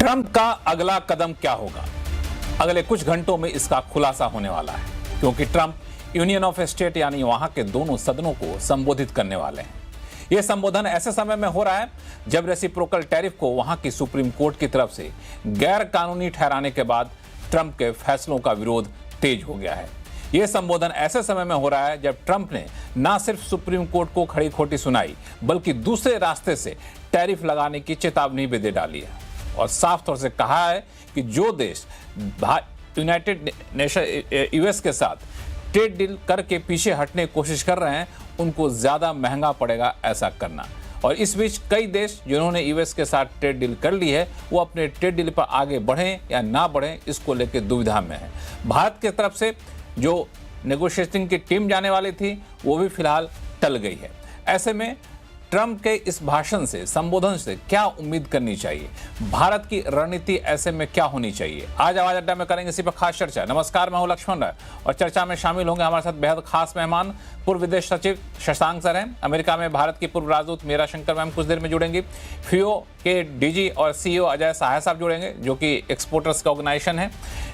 Trump का अगला कदम क्या होगा? अगले कुछ घंटों में इसका खुलासा होने वाला है, क्योंकि ट्रंप यूनियन ऑफ स्टेट यानी वहां के दोनों सदनों को संबोधित करने वाले हैं। यह संबोधन ऐसे समय में हो रहा है जब रेसिप्रोकल टैरिफ को वहां की सुप्रीम कोर्ट की तरफ से गैर कानूनी ठहराने के बाद ट्रंप के फैसलों का विरोध तेज हो गया है। यह संबोधन ऐसे समय में हो रहा है जब ट्रंप ने न सिर्फ सुप्रीम कोर्ट को खड़ी खोटी सुनाई, बल्कि दूसरे रास्ते से टैरिफ लगाने की चेतावनी भी दे डाली है और साफ तौर से कहा है कि जो देश यूनाइटेड नेशन यूएस के साथ ट्रेड डील करके पीछे हटने की कोशिश कर रहे हैं, उनको ज्यादा महंगा पड़ेगा ऐसा करना। और इस बीच कई देश जिन्होंने यूएस के साथ ट्रेड डील कर ली है, वो अपने ट्रेड डील पर आगे बढ़ें या ना बढ़ें, इसको लेकर दुविधा में है। भारत की तरफ से जो नेगोशिएटिंग की टीम जाने वाली थी, वो भी फिलहाल टल गई है। ऐसे में ट्रंप के इस भाषण से, संबोधन से क्या उम्मीद करनी चाहिए? भारत की रणनीति ऐसे में क्या होनी चाहिए? आज आवाज अड्डा में करेंगे इसी पर खास चर्चा। नमस्कार, मैं हूं लक्ष्मण राय और चर्चा में शामिल होंगे हमारे साथ बेहद खास मेहमान, पूर्व विदेश सचिव शशांक सर हैं, अमेरिका में भारत की पूर्व राजदूत मीरा शंकर मैम कुछ देर में जुड़ेंगी, फियो के डीजी और सीईओ अजय सहाय साहब जुड़ेंगे जो कि एक्सपोर्टर्स का ऑर्गेनाइजेशन है,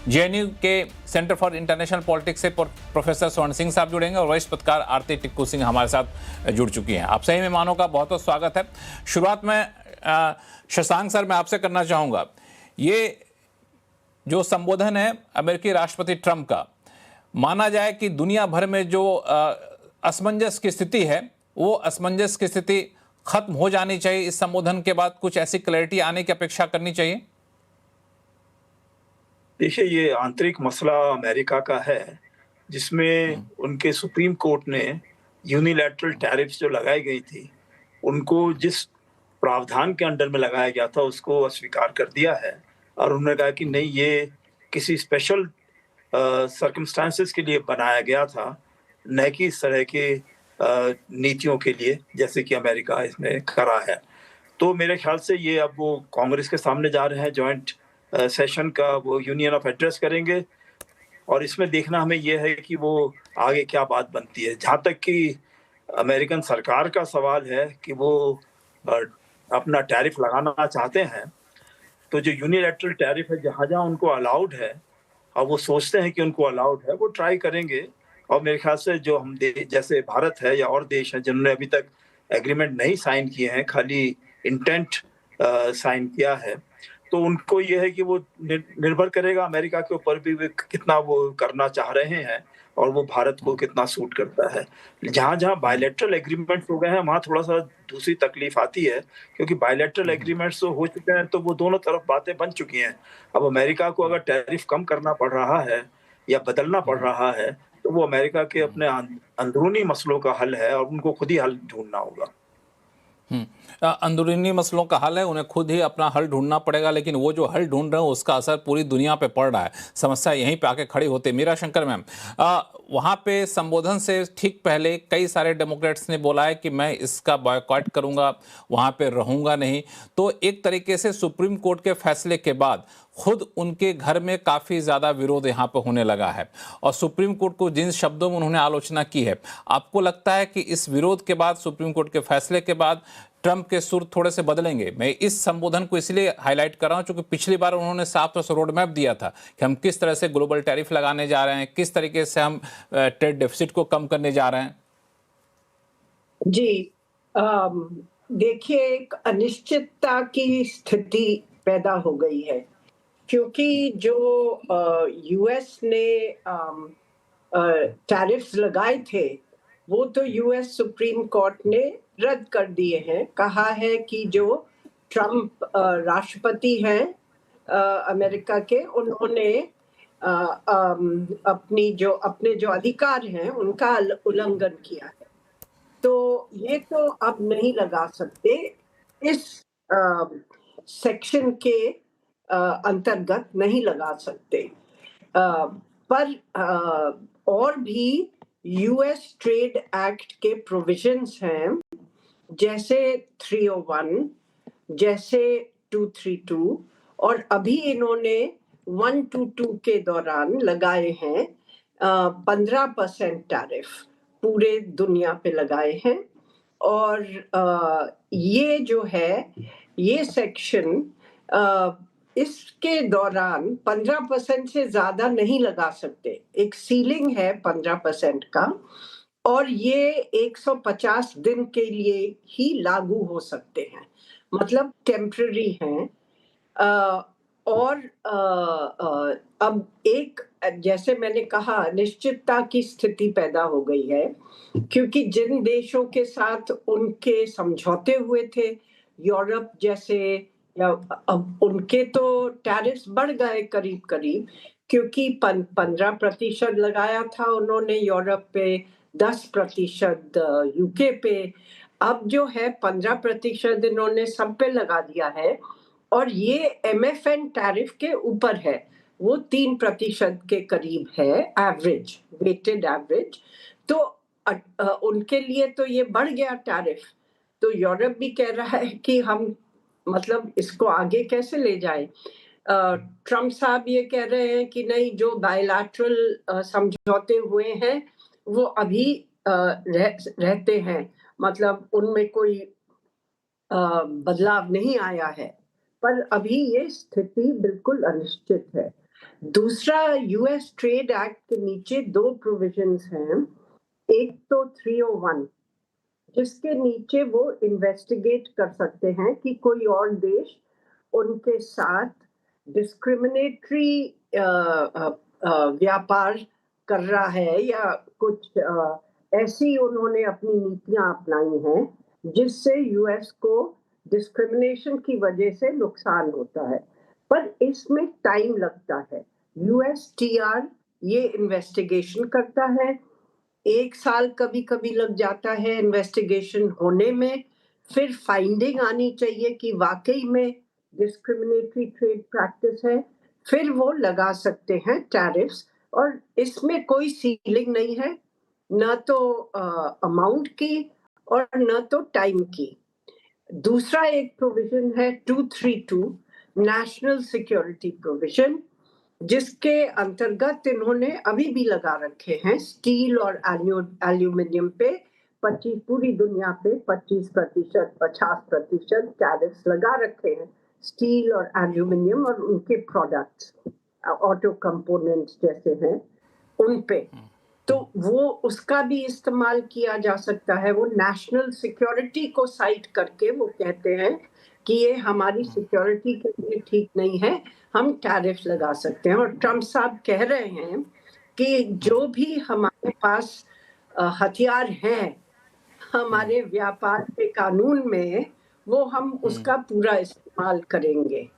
जेएनयू के सेंटर फॉर इंटरनेशनल पॉलिटिक्स से प्रोफेसर स्वर्ण सिंह साहब जुड़ेंगे और वरिष्ठ पत्रकार आरती टिक्कू सिंह हमारे साथ जुड़ चुकी हैं। आप सही मेहमानों का बहुत बहुत स्वागत है। शुरुआत में शशांक सर मैं आपसे करना चाहूंगा, ये जो संबोधन है अमेरिकी राष्ट्रपति ट्रंप का, माना जाए कि दुनिया भर में जो असमंजस की स्थिति है, वो असमंजस की स्थिति खत्म हो जानी चाहिए। इस संबोधन के बाद कुछ ऐसी क्लैरिटी आने की अपेक्षा करनी चाहिए। देखिए, ये आंतरिक मसला अमेरिका का है, जिसमें उनके सुप्रीम कोर्ट ने यूनिलैटरल टैरिफ्स जो लगाई गई थी, उनको जिस प्रावधान के अंडर में लगाया गया था उसको अस्वीकार कर दिया है और उन्होंने कहा कि नहीं, ये किसी स्पेशल सर्कमस्टांसेस के लिए बनाया गया था, न कि इस तरह के नीतियों के लिए जैसे कि अमेरिका इसमें करा है। तो मेरे ख्याल से ये अब वो कांग्रेस के सामने जा रहे हैं, जॉइंट सेशन का वो यूनियन ऑफ एड्रेस करेंगे और इसमें देखना हमें ये है कि वो आगे क्या बात बनती है। जहाँ तक कि अमेरिकन सरकार का सवाल है कि वो अपना टैरिफ लगाना चाहते हैं, तो जो यूनिलैटरल टैरिफ है जहाँ जहाँ उनको अलाउड है और वो सोचते हैं कि उनको अलाउड है, वो ट्राई करेंगे। और मेरे ख्याल से जो हम जैसे भारत है या और देश हैं जिन्होंने अभी तक एग्रीमेंट नहीं साइन किए हैं, खाली इंटेंट साइन किया है, तो उनको ये है कि वो निर्भर करेगा अमेरिका के ऊपर भी वे कितना वो करना चाह रहे हैं और वो भारत को कितना सूट करता है। जहाँ जहाँ बायलैटरल एग्रीमेंट्स हो गए हैं वहाँ थोड़ा सा दूसरी तकलीफ आती है, क्योंकि बायलैटरल एग्रीमेंट्स तो हो चुके हैं, तो वो दोनों तरफ बातें बन चुकी हैं। अब अमेरिका को अगर टैरिफ कम करना पड़ रहा है या बदलना पड़ रहा है, तो वो अमेरिका के अपने अंदरूनी मसलों का हल है और उनको खुद ही हल ढूंढना होगा। अंदरूनी मसलों का हल है, उन्हें खुद ही अपना हल ढूंढना पड़ेगा, लेकिन वो जो हल ढूंढ रहे हैं उसका असर पूरी दुनिया पे पड़ रहा है। समस्या यहीं पे आके खड़ी होती है। मीरा शंकर मैम, वहाँ पे संबोधन से ठीक पहले कई सारे डेमोक्रेट्स ने बोला है कि मैं इसका बॉयकॉट करूंगा, वहाँ पे रहूंगा नहीं। तो एक तरीके से सुप्रीम कोर्ट के फैसले के बाद खुद उनके घर में काफ़ी ज़्यादा विरोध यहाँ पर होने लगा है और सुप्रीम कोर्ट को जिन शब्दों में उन्होंने आलोचना की है, आपको लगता है कि इस विरोध के बाद, सुप्रीम कोर्ट के फैसले के बाद ट्रंप के सुर थोड़े से बदलेंगे? मैं इस संबोधन को इसलिए हाईलाइट कर रहा हूं क्योंकि पिछली बार उन्होंने साफ तौर से रोड मैप दिया था कि हम किस तरह से ग्लोबल टैरिफ लगाने जा रहे हैं, किस तरीके से हम ट्रेड डेफिसिट को कम करने जा रहे हैं। जी, देखिए, एक अनिश्चितता की स्थिति पैदा हो गई है, क्योंकि जो यूएस ने टैरिफ्स लगाए थे वो तो यूएस सुप्रीम कोर्ट ने रद्द कर दिए हैं। कहा है कि जो ट्रंप राष्ट्रपति हैं अमेरिका के, उन्होंने अपने जो अधिकार हैं उनका उल्लंघन किया है, तो ये तो अब नहीं लगा सकते इस सेक्शन के अंतर्गत नहीं लगा सकते। पर और भी यूएस ट्रेड एक्ट के प्रोविजंस हैं, जैसे 301, जैसे 232 और अभी इन्होंने 122 के दौरान लगाए हैं 15% टैरिफ पूरे दुनिया पे लगाए हैं। और ये जो है, ये सेक्शन इसके दौरान 15% से ज्यादा नहीं लगा सकते। एक सीलिंग है 15% का और ये 150 दिन के लिए ही लागू हो सकते हैं, मतलब टेम्पररी हैं। अ, और अब एक जैसे मैंने कहा अनिश्चितता की स्थिति पैदा हो गई है, क्योंकि जिन देशों के साथ उनके समझौते हुए थे, यूरोप जैसे, या अब उनके तो टैरिफ्स बढ़ गए करीब-करीब, क्योंकि 15% लगाया था उन्होंने यूरोप पे, 10% यूके पे। अब जो है 15% इन्होंने सब पे लगा दिया है और ये एमएफएन टैरिफ के ऊपर है। वो 3% के करीब है एवरेज, वेटेड एवरेज। तो उनके लिए तो ये बढ़ गया टैरिफ। तो यूरोप भी कह रहा है कि हम मतलब इसको आगे कैसे ले जाएं। ट्रम्प साहब ये कह रहे हैं कि नहीं, जो बायलैटरल समझौते हुए हैं वो अभी रहते हैं, मतलब उनमें कोई बदलाव नहीं आया है। पर अभी ये स्थिति बिल्कुल अनिश्चित है। दूसरा, यूएस ट्रेड एक्ट के नीचे 2 प्रोविजंस हैं। एक तो 301, जिसके नीचे वो इन्वेस्टिगेट कर सकते हैं कि कोई और देश उनके साथ डिस्क्रिमिनेटरी व्यापार कर रहा है या कुछ ऐसी उन्होंने अपनी नीतियां अपनाई हैं जिससे यूएस को डिस्क्रिमिनेशन की वजह से नुकसान होता है। पर इसमें टाइम लगता है। यूएसटीआर ये इन्वेस्टिगेशन करता है, 1 साल कभी-कभी लग जाता है इन्वेस्टिगेशन होने में, फिर फाइंडिंग आनी चाहिए कि वाक़ई में डिस्क्रिमिनेटरी ट्रेड प्रैक्टिस है, फिर वो लगा सकते हैं टैरिफ्स। और इसमें कोई सीलिंग नहीं है, ना तो अमाउंट की और ना तो टाइम की। दूसरा एक प्रोविजन है 232, नेशनल सिक्योरिटी प्रोविजन, जिसके अंतर्गत इन्होंने अभी भी लगा रखे हैं स्टील और एल्यूमिनियम पे 25, पूरी दुनिया पे 25%, 50% टैरिफ्स लगा रखे हैं, स्टील और एल्यूमिनियम और उनके प्रोडक्ट्स, ऑटो कंपोनेंट्स जैसे हैं उन पे। तो वो उसका भी इस्तेमाल किया जा सकता है। वो नेशनल सिक्योरिटी को साइट करके वो कहते हैं कि ये हमारी सिक्योरिटी के लिए ठीक नहीं है, हम टैरिफ लगा सकते हैं। और ट्रम्प साहब कह रहे हैं कि जो भी हमारे पास हथियार हैं हमारे व्यापार के कानून में, वो हम उसका पूरा इस्तेमाल करेंगे।